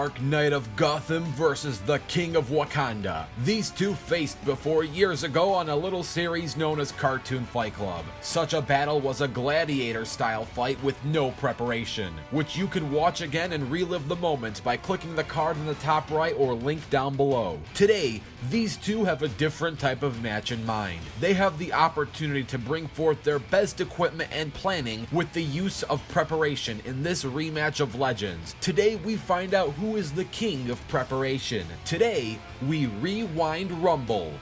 Dark Knight of Gotham versus the King of Wakanda. These two faced before years ago on a little series known as Cartoon Fight Club. Such a battle was a gladiator-style fight with no preparation, which you can watch again and relive the moment by clicking the card in the top right or link down below. Today, these two have a different type of match in mind. They have the opportunity to bring forth their best equipment and planning with the use of preparation in this rematch of legends. Today we find out who is the king of preparation. Today we rewind Rumble.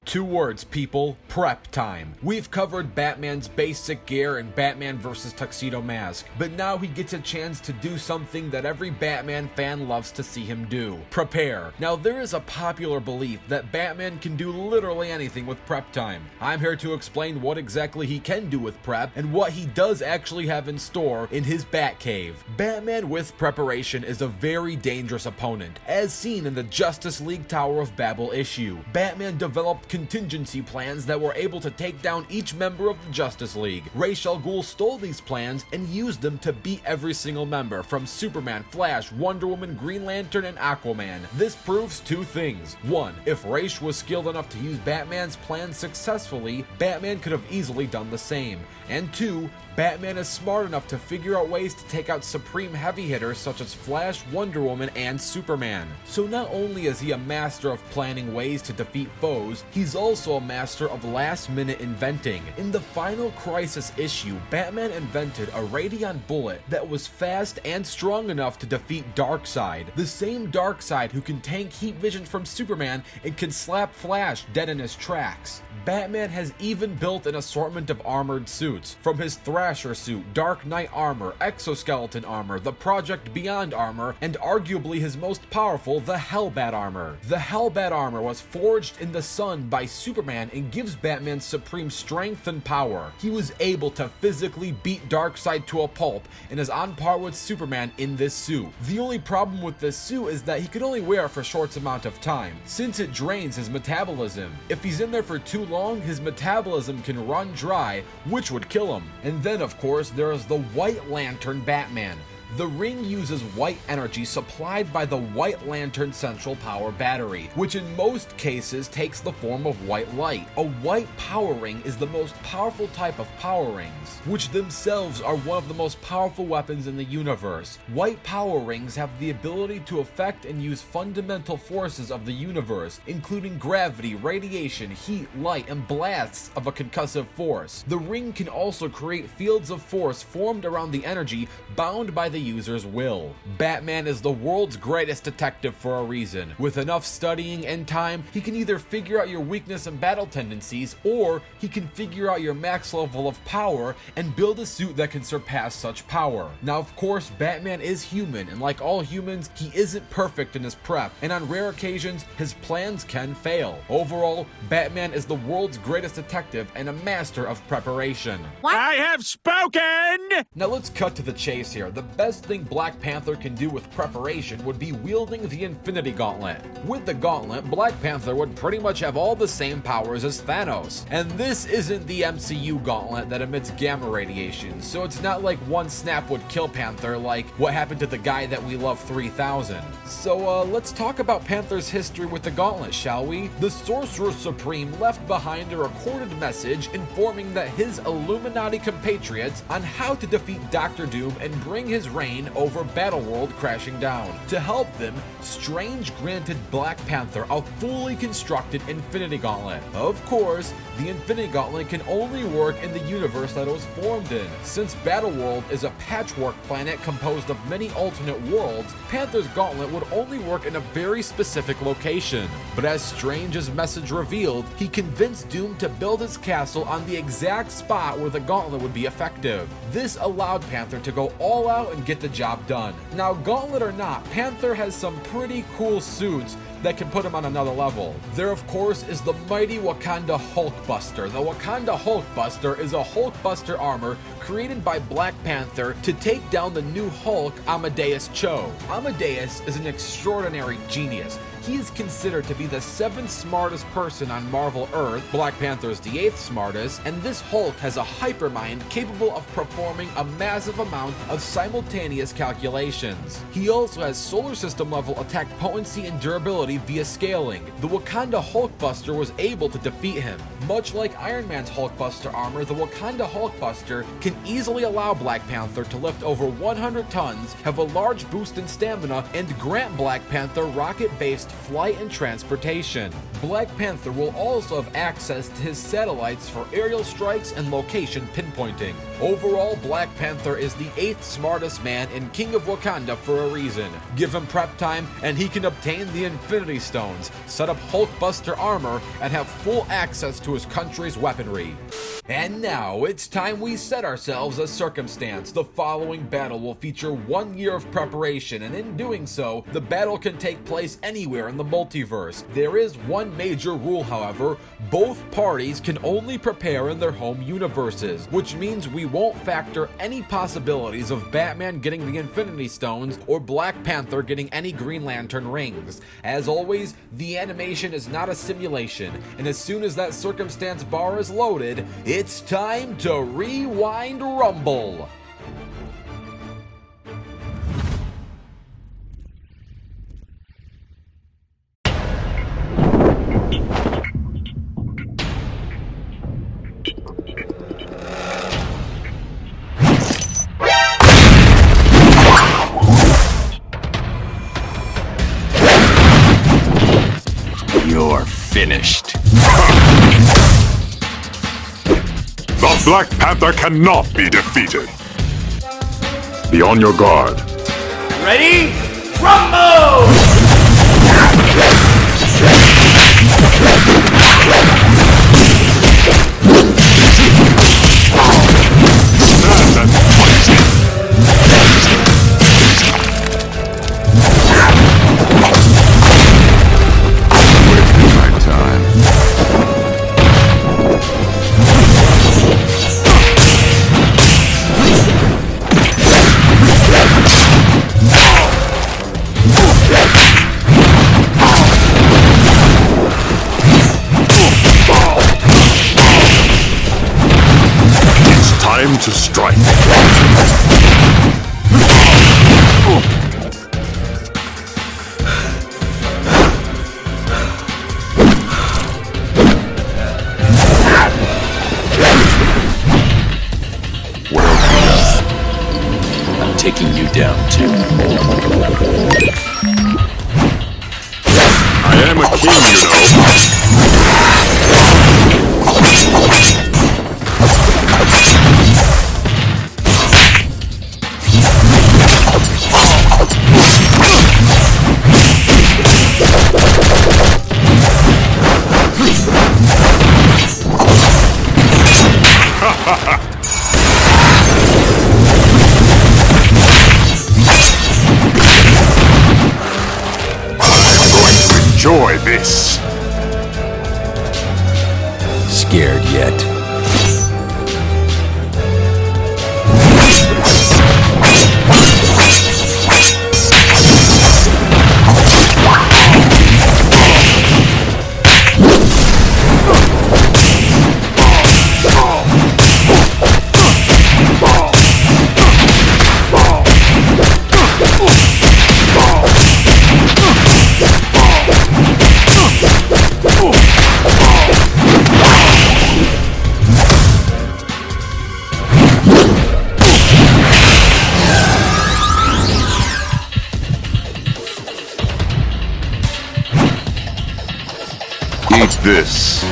Two words, people. Prep time. We've covered Batman's basic gear and Batman vs. Tuxedo Mask, but now he gets a chance to do something that every Batman fan loves to see him do. Prepare. Now there is a popular belief that Batman can do literally anything with prep time. I'm here to explain what exactly he can do with prep and what he does actually have in store in his Batcave. Batman with preparation is a very dangerous opponent, as seen in the Justice League Tower of Babel issue. Batman developed contingency plans that were able to take down each member of the Justice League. Ra's al Ghul stole these plans and used them to beat every single member, from Superman, Flash, Wonder Woman, Green Lantern, and Aquaman. This proves two things. One, if Ra's was skilled enough to use Batman's plans successfully, Batman could have easily done the same. And two, Batman is smart enough to figure out ways to take out supreme heavy hitters such as Flash, Wonder Woman, and Superman. So not only is he a master of planning ways to defeat foes, he's also a master of last-minute inventing. In the Final Crisis issue, Batman invented a Radion bullet that was fast and strong enough to defeat Darkseid, the same Darkseid who can tank heat vision from Superman and can slap Flash dead in his tracks. Batman has even built an assortment of armored suits, from his Thrasher suit, Dark Knight armor, exoskeleton armor, the Project Beyond armor, and arguably his most powerful, the Hellbat armor. The Hellbat armor was forged in the sun by Superman and gives Batman supreme strength and power. He was able to physically beat Darkseid to a pulp and is on par with Superman in this suit. The only problem with this suit is that he can only wear it for a short amount of time, since it drains his metabolism. If he's in there for too long, his metabolism can run dry, which would kill him. And then of course there is the White Lantern Batman. The ring uses white energy supplied by the White Lantern Central Power Battery, which in most cases takes the form of white light. A white power ring is the most powerful type of power rings, which themselves are one of the most powerful weapons in the universe. White power rings have the ability to affect and use fundamental forces of the universe, including gravity, radiation, heat, light, and blasts of a concussive force. The ring can also create fields of force formed around the energy bound by the user's will. Batman is the world's greatest detective for a reason. With enough studying and time, he can either figure out your weakness and battle tendencies, or he can figure out your max level of power and build a suit that can surpass such power. Now of course, Batman is human, and like all humans, he isn't perfect in his prep, and on rare occasions, his plans can fail. Overall, Batman is the world's greatest detective and a master of preparation. What? I have spoken! Now let's cut to the chase here. The best thing Black Panther can do with preparation would be wielding the Infinity Gauntlet. With the Gauntlet, Black Panther would pretty much have all the same powers as Thanos. And this isn't the MCU Gauntlet that emits gamma radiation, so it's not like one snap would kill Panther like what happened to the guy that we love 3000. So let's talk about Panther's history with the Gauntlet, shall we? The Sorcerer Supreme left behind a recorded message informing that his Illuminati compatriots on how to defeat Dr. Doom and bring his reign over Battleworld crashing down. To help them, Strange granted Black Panther a fully constructed Infinity Gauntlet. Of course, the Infinity Gauntlet can only work in the universe that it was formed in. Since Battleworld is a patchwork planet composed of many alternate worlds, Panther's Gauntlet would only work in a very specific location. But as Strange's message revealed, he convinced Doom to build his castle on the exact spot where the Gauntlet would be effective. This allowed Panther to go all out and get the job done. Now, Gauntlet or not, Panther has some pretty cool suits that can put him on another level. There of course is the mighty Wakanda Hulkbuster. The Wakanda Hulkbuster is a Hulkbuster armor created by Black Panther to take down the new Hulk, Amadeus Cho. Amadeus is an extraordinary genius. he is considered to be the 7th smartest person on Marvel Earth, Black Panther's the 8th smartest, and this Hulk has a hypermind capable of performing a massive amount of simultaneous calculations. He also has solar system level attack potency and durability via scaling. The Wakanda Hulkbuster was able to defeat him. Much like Iron Man's Hulkbuster armor, the Wakanda Hulkbuster can easily allow Black Panther to lift over 100 tons, have a large boost in stamina, and grant Black Panther rocket-based flight and transportation. Black Panther will also have access to his satellites for aerial strikes and location pinpointing. Overall, Black Panther is the 8th smartest man and King of Wakanda for a reason. Give him prep time and he can obtain the Infinity Stones, set up Hulkbuster armor, and have full access to his country's weaponry. And now, it's time we set ourselves a circumstance. The following battle will feature 1 year of preparation, and in doing so, the battle can take place anywhere in the multiverse. There is one major rule, however: both parties can only prepare in their home universes, which means we won't factor any possibilities of Batman getting the Infinity Stones or Black Panther getting any Green Lantern rings. As always, the animation is not a simulation, and as soon as that circumstance bar is loaded, it's time to rewind rumble. You're finished. The Black Panther cannot be defeated. Be on your guard. Ready? Rumble! Stand and fight! Wasting my time. Time to strike. I'm taking you down too. I am a king, you know. Enjoy this. Scared yet? Eat this.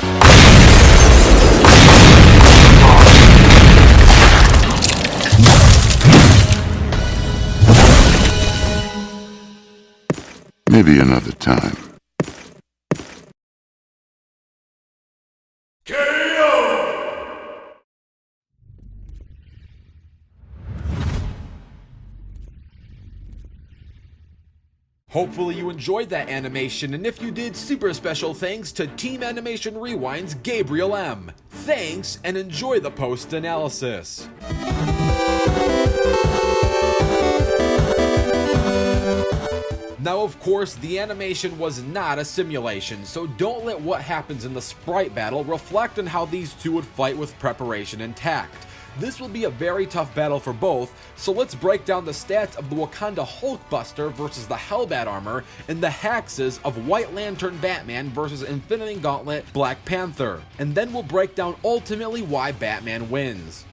Maybe another time. Hopefully you enjoyed that animation, and if you did, super special thanks to Team Animation Rewind's Gabriel M. Thanks, and enjoy the post-analysis. Now of course, the animation was not a simulation, so don't let what happens in the sprite battle reflect on how these two would fight with preparation and tact. This will be a very tough battle for both, so let's break down the stats of the Wakanda Hulkbuster versus the Hellbat armor and the hexes of White Lantern Batman versus Infinity Gauntlet Black Panther. And then we'll break down ultimately why Batman wins.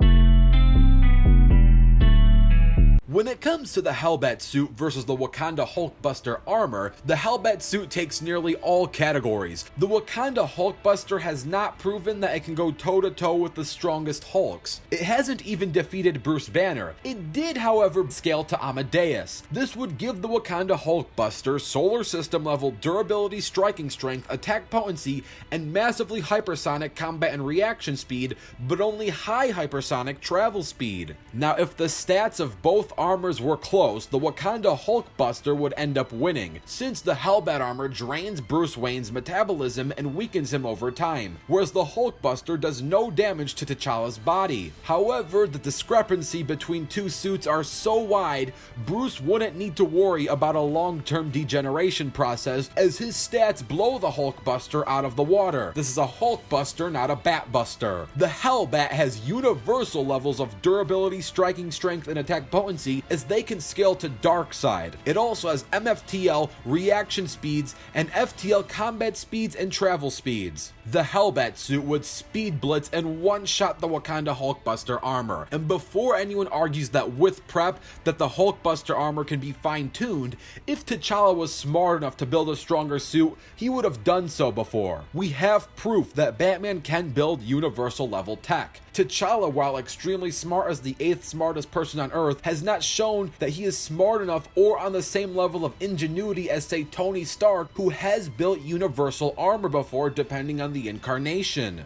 When it comes to the Hellbat suit versus the Wakanda Hulkbuster armor, the Hellbat suit takes nearly all categories. The Wakanda Hulkbuster has not proven that it can go toe-to-toe with the strongest Hulks. It hasn't even defeated Bruce Banner. It did, however, scale to Amadeus. This would give the Wakanda Hulkbuster solar system level durability, striking strength, attack potency, and massively hypersonic combat and reaction speed, but only high hypersonic travel speed. Now, if the stats of both armors were close, the Wakanda Hulkbuster would end up winning, since the Hellbat armor drains Bruce Wayne's metabolism and weakens him over time, whereas the Hulkbuster does no damage to T'Challa's body. However, the discrepancy between two suits are so wide, Bruce wouldn't need to worry about a long-term degeneration process, as his stats blow the Hulkbuster out of the water. This is a Hulkbuster, not a Batbuster. The Hellbat has universal levels of durability, striking strength, and attack potency, as they can scale to Darkseid. It also has MFTL, reaction speeds, and FTL combat speeds and travel speeds. The Hellbat suit would speed blitz and one-shot the Wakanda Hulkbuster armor. And before anyone argues that with prep that the Hulkbuster armor can be fine-tuned, if T'Challa was smart enough to build a stronger suit, he would have done so before. We have proof that Batman can build universal level tech. T'Challa, while extremely smart as the 8th smartest person on Earth, has not shown that he is smart enough or on the same level of ingenuity as, say, Tony Stark, who has built universal armor before, depending on the incarnation.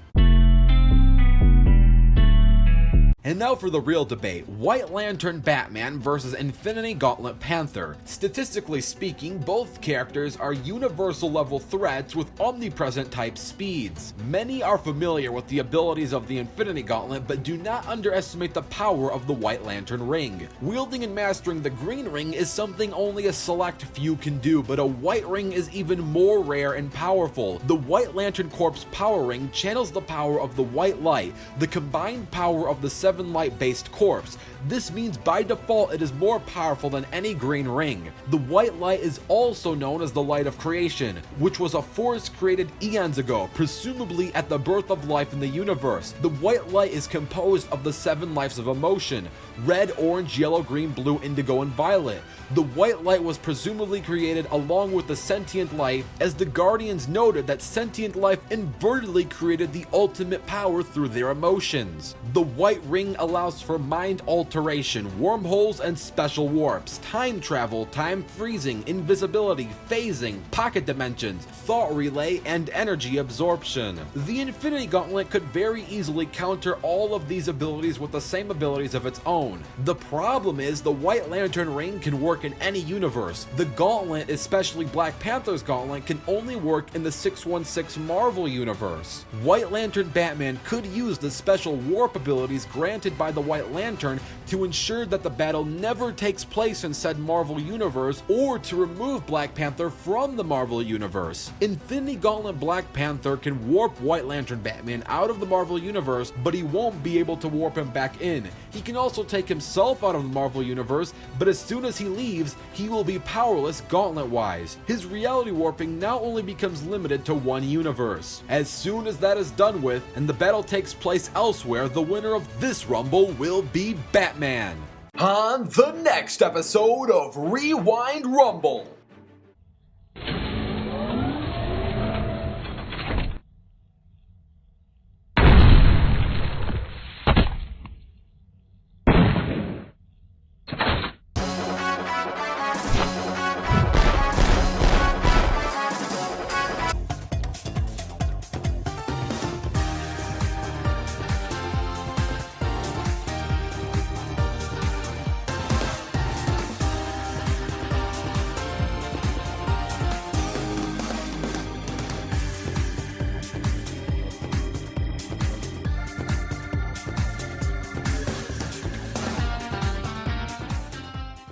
And now for the real debate, White Lantern Batman versus Infinity Gauntlet Panther. Statistically speaking, both characters are universal level threats with omnipresent type speeds. Many are familiar with the abilities of the Infinity Gauntlet, but do not underestimate the power of the White Lantern Ring. Wielding and mastering the Green Ring is something only a select few can do, but a White Ring is even more rare and powerful. The White Lantern Corp's Power Ring channels the power of the White Light, the combined power of the 7 light-based corpse. This means by default it is more powerful than any green ring. The white light is also known as the light of creation, which was a force created eons ago, presumably at the birth of life in the universe. The white light is composed of the 7 lives of emotion: red, orange, yellow, green, blue, indigo, and violet. The white light was presumably created along with the sentient light, as the Guardians noted that sentient life invertedly created the ultimate power through their emotions. The white ring allows for mind alteration, wormholes and special warps, time travel, time freezing, invisibility, phasing, pocket dimensions, thought relay, and energy absorption. The Infinity Gauntlet could very easily counter all of these abilities with the same abilities of its own. The problem is the White Lantern Ring can work in any universe. The Gauntlet, especially Black Panther's Gauntlet, can only work in the 616 Marvel universe. White Lantern Batman could use the special warp abilities granted by the White Lantern to ensure that the battle never takes place in said Marvel universe, or to remove Black Panther from the Marvel universe. Infinity Gauntlet Black Panther can warp White Lantern Batman out of the Marvel universe, but he won't be able to warp him back in. He can also take himself out of the Marvel universe, but as soon as he leaves, he will be powerless Gauntlet-wise. His reality warping now only becomes limited to one universe. As soon as that is done with, and the battle takes place elsewhere, the winner of this Rumble will be Batman. On the next episode of Rewind Rumble.